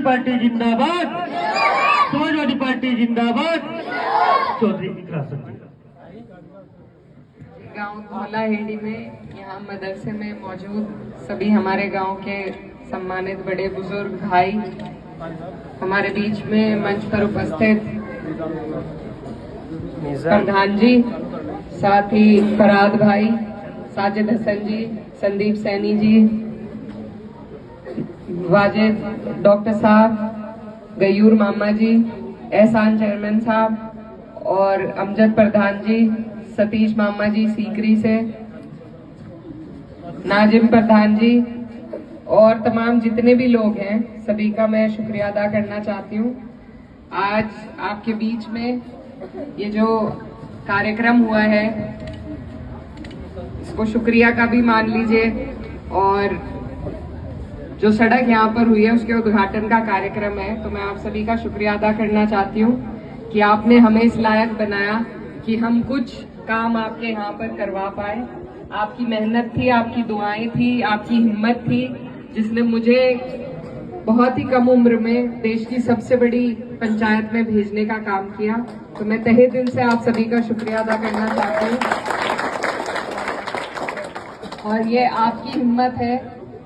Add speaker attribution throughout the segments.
Speaker 1: Party जिंदाबाद, Samajwadi party जिंदाबाद। चौधरी इकरा sir जी।
Speaker 2: गांव धौला हेड़ी में यहाँ मदरसे में मौजूद सभी हमारे गांव के सम्मानित बड़े बुजुर्ग भाई, हमारे बीच में मंच पर उपस्थित प्रधान जी, साथ ही फराद भाई, साजिद हसन जी, संदीप सैनी जी, वाजिद डॉक्टर साहब, गयूर मामा जी, एहसान चेयरमैन साहब और अमजद प्रधान जी, सतीश मामा जी सीकरी से, नाजिम प्रधान जी और तमाम जितने भी लोग हैं, सभी का मैं शुक्रिया अदा करना चाहती हूँ। आज आपके बीच में ये जो कार्यक्रम हुआ है, इसको शुक्रिया का भी मान लीजिए, और जो सड़क यहाँ पर हुई है उसके उद्घाटन का कार्यक्रम है, तो मैं आप सभी का शुक्रिया अदा करना चाहती हूँ कि आपने हमें इस लायक बनाया कि हम कुछ काम आपके यहाँ पर करवा पाए। आपकी मेहनत थी, आपकी दुआएं थी, आपकी हिम्मत थी, जिसने मुझे बहुत ही कम उम्र में देश की सबसे बड़ी पंचायत में भेजने का काम किया। तो मैं तहे दिल से आप सभी का शुक्रिया अदा करना चाहती हूँ। और ये आपकी हिम्मत है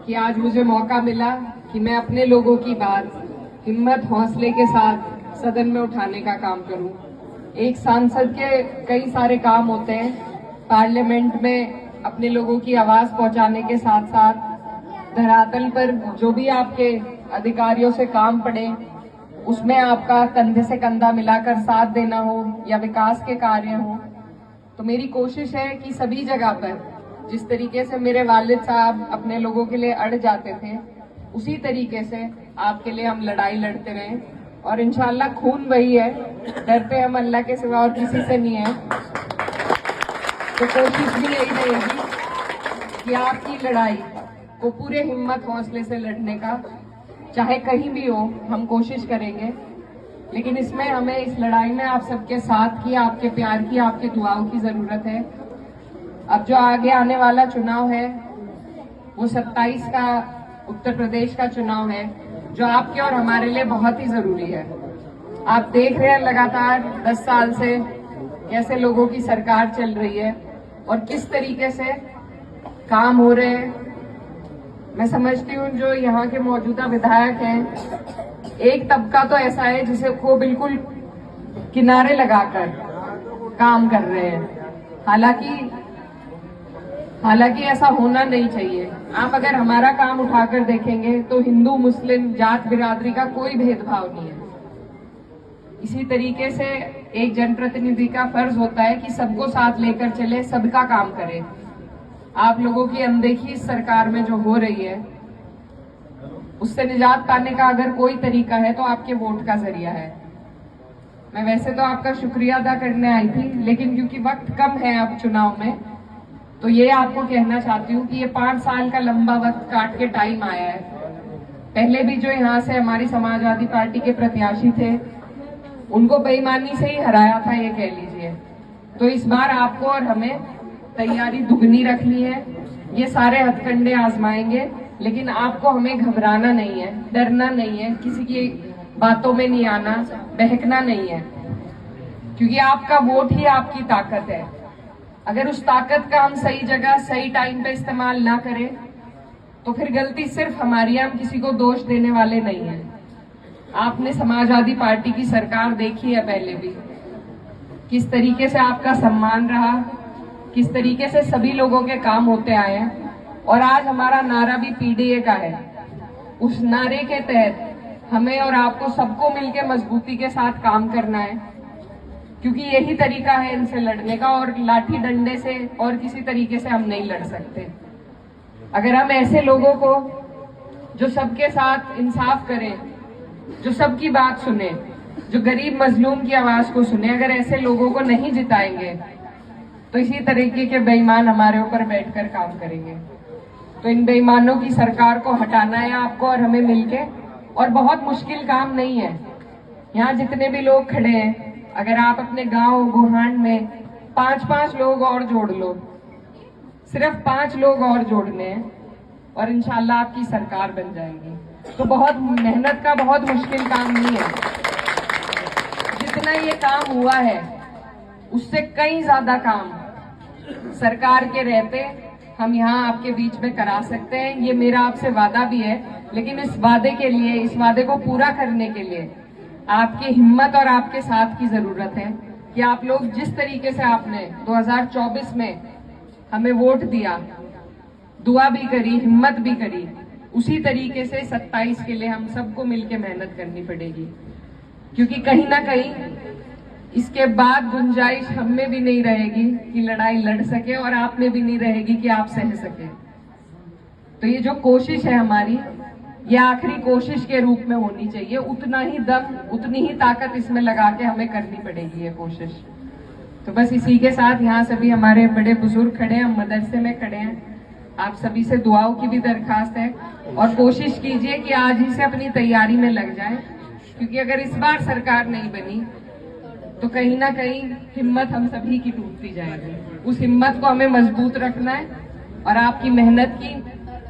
Speaker 2: कि आज मुझे मौका मिला कि मैं अपने लोगों की बात हिम्मत हौसले के साथ सदन में उठाने का काम करूं। एक सांसद के कई सारे काम होते हैं, पार्लियामेंट में अपने लोगों की आवाज पहुंचाने के साथ साथ धरातल पर जो भी आपके अधिकारियों से काम पड़े उसमें आपका कंधे से कंधा मिलाकर साथ देना हो या विकास के कार्य हो। तो मेरी कोशिश है कि सभी जगह पर जिस तरीके से मेरे वालिद साहब अपने लोगों के लिए अड़ जाते थे, उसी तरीके से आपके लिए हम लड़ाई लड़ते रहें। और इंशाल्लाह खून वही है, डरते हम अल्लाह के सिवा और किसी से नहीं है। तो कोशिश भी यही रहेगी कि आपकी लड़ाई को पूरे हिम्मत हौसले से लड़ने का, चाहे कहीं भी हो, हम कोशिश करेंगे। लेकिन इसमें हमें इस लड़ाई में आप सबके साथ की, आपके प्यार की, आपके दुआओं की जरूरत है। अब जो आगे आने वाला चुनाव है वो 27 का उत्तर प्रदेश का चुनाव है, जो आपके और हमारे लिए बहुत ही जरूरी है। आप देख रहे हैं लगातार 10 साल से कैसे लोगों की सरकार चल रही है और किस तरीके से काम हो रहे हैं। मैं समझती हूँ जो यहाँ के मौजूदा विधायक हैं, एक तबका तो ऐसा है जिसे को बिल्कुल किनारे लगाकर काम कर रहे हैं। हालांकि ऐसा होना नहीं चाहिए। आप अगर हमारा काम उठाकर देखेंगे तो हिंदू मुस्लिम जात बिरादरी का कोई भेदभाव नहीं है। इसी तरीके से एक जनप्रतिनिधि का फर्ज होता है कि सबको साथ लेकर चले, सबका काम करे। आप लोगों की अनदेखी इस सरकार में जो हो रही है, उससे निजात पाने का अगर कोई तरीका है तो आपके वोट का जरिया है। मैं वैसे तो आपका शुक्रिया अदा करने आई थी, लेकिन क्योंकि वक्त कम है अब चुनाव में, तो ये आपको कहना चाहती हूँ कि ये 5 साल का लंबा वक्त काट के टाइम आया है। पहले भी जो यहाँ से हमारी समाजवादी पार्टी के प्रत्याशी थे, उनको बेईमानी से ही हराया था, ये कह लीजिए। तो इस बार आपको और हमें तैयारी दुगनी रखनी है। ये सारे हथकंडे आजमाएंगे, लेकिन आपको हमें घबराना नहीं है, डरना नहीं है, किसी की बातों में नहीं आना, बहकना नहीं है, क्योंकि आपका वोट ही आपकी ताकत है। अगर उस ताकत का हम सही जगह सही टाइम पे इस्तेमाल ना करें तो फिर गलती सिर्फ हमारी है, हम किसी को दोष देने वाले नहीं हैं। आपने समाजवादी पार्टी की सरकार देखी है पहले भी, किस तरीके से आपका सम्मान रहा, किस तरीके से सभी लोगों के काम होते आए हैं। और आज हमारा नारा भी पीडीए का है। उस नारे के तहत हमें और आपको सबको मिलकर मजबूती के साथ काम करना है, क्योंकि यही तरीका है इनसे लड़ने का, और लाठी डंडे से और किसी तरीके से हम नहीं लड़ सकते। अगर हम ऐसे लोगों को जो सबके साथ इंसाफ करें, जो सबकी बात सुने, जो गरीब मजलूम की आवाज को सुने, अगर ऐसे लोगों को नहीं जिताएंगे तो इसी तरीके के बेईमान हमारे ऊपर बैठकर काम करेंगे। तो इन बेईमानों की सरकार को हटाना है आपको और हमें मिलके, और बहुत मुश्किल काम नहीं है। यहाँ जितने भी लोग खड़े हैं, अगर आप अपने गांव गोहान में 5-5 लोग और जोड़ लो, सिर्फ 5 लोग और जोड़ने हैं और इंशाल्लाह आपकी सरकार बन जाएगी। तो बहुत मेहनत का बहुत मुश्किल काम नहीं है। जितना ये काम हुआ है उससे कई ज्यादा काम सरकार के रहते हम यहाँ आपके बीच में करा सकते हैं। ये मेरा आपसे वादा भी है, लेकिन इस वादे के लिए, इस वादे को पूरा करने के लिए आपकी हिम्मत और आपके साथ की जरूरत है कि आप लोग जिस तरीके से आपने 2024 में हमें वोट दिया, दुआ भी करी, हिम्मत भी करी, उसी तरीके से 27 के लिए हम सबको मिलकर मेहनत करनी पड़ेगी। क्योंकि कहीं ना कहीं इसके बाद गुंजाइश हम में भी नहीं रहेगी कि लड़ाई लड़ सके और आप में भी नहीं रहेगी कि आप सह सके। तो ये जो कोशिश है हमारी, ये आखिरी कोशिश के रूप में होनी चाहिए। उतना ही दम, उतनी ही ताकत इसमें लगा के हमें करनी पड़ेगी ये कोशिश। तो बस इसी के साथ यहाँ सभी हमारे बड़े बुजुर्ग खड़े हैं, हम मदरसे में खड़े हैं, आप सभी से दुआओं की भी दरखास्त है और कोशिश कीजिए कि आज ही से अपनी तैयारी में लग जाए। क्योंकि अगर इस बार सरकार नहीं बनी तो कहीं ना कहीं हिम्मत हम सभी की टूटती जाएगी। उस हिम्मत को हमें मजबूत रखना है और आपकी मेहनत की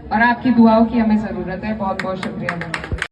Speaker 2: और आपकी दुआओं की हमें जरूरत है। बहुत बहुत शुक्रिया।